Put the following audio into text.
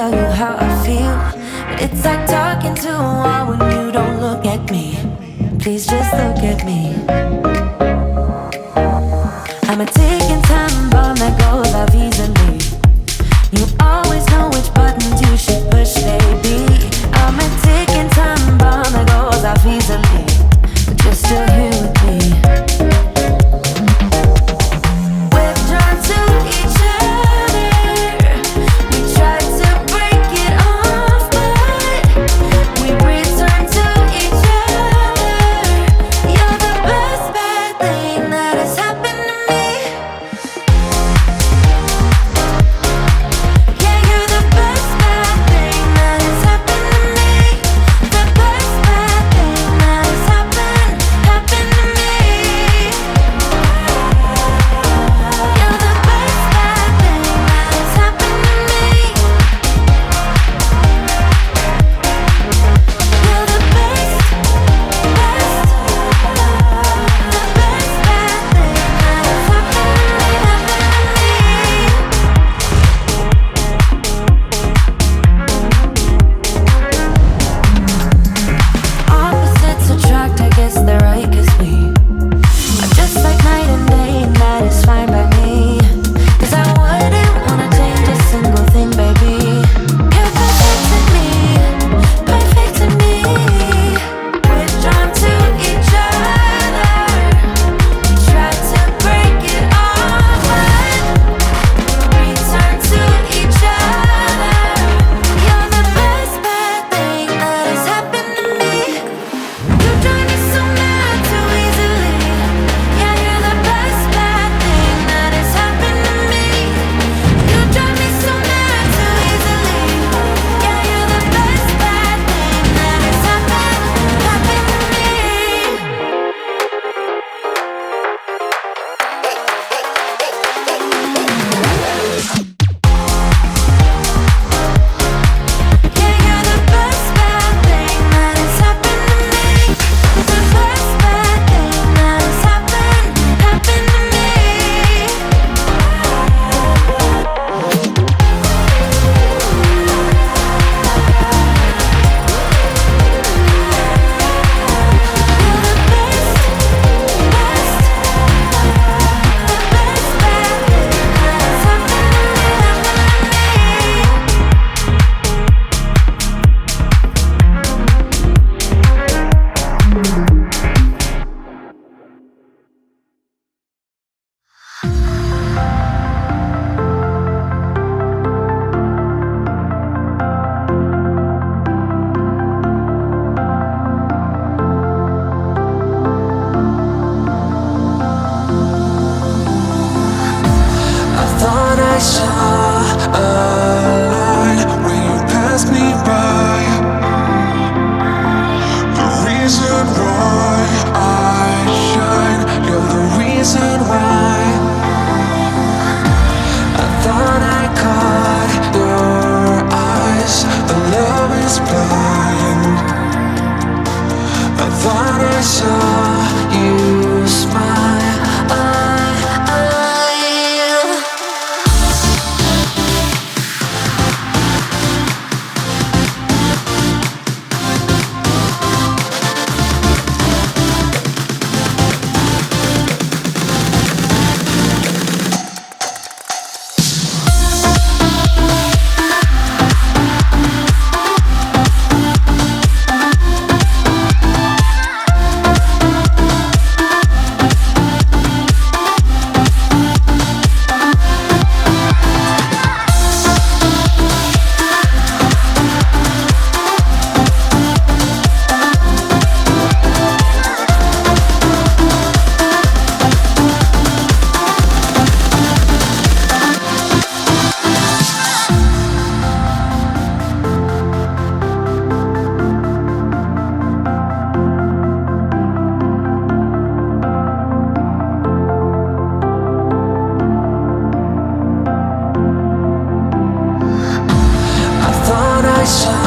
tell you how I feel, but it's like talking to a wall when you don't look at me. Please just look at me. I'm a ticking time bomb that goes off easily. You always know which buttons you should push, baby. I'm a ticking time bomb that goes off easily, but you're still here with me. We're drawn to each other. We try to break it off, but we return to each other. You're the best bad thing that has happened to me. Yeah, you're the best bad thing that has happened to me. The best bad thing that has happened to me. You're the best bad thing that has happened to me. You're the best, best, the best bad thing that has Opposites attract, I guess they're right, 'cause we are just like night and day, and that is fine by me. 'Cause I wouldn't wanna change a single thing, baby. You're perfect to me, perfect to me. We're drawn to each other. We try to break it off, but return to each other. You're the best bad thing that has happened to me. You drive me so mad too easily. Yeah, you're the best bad thing that has happened to me. You drive me so mad too easily. Yeah, you're the best bad thing that has happened to me. Yeah, you're the best bad thing that has happened to me. The best bad thing that has happened to me. You're the best, best, the best bad thing that has happened to I thought I saw a light when you passed me by. The reason why I shine, you're the reason why. I thought I caught your eyes, the love is blind. I thought I saw you smile. I saw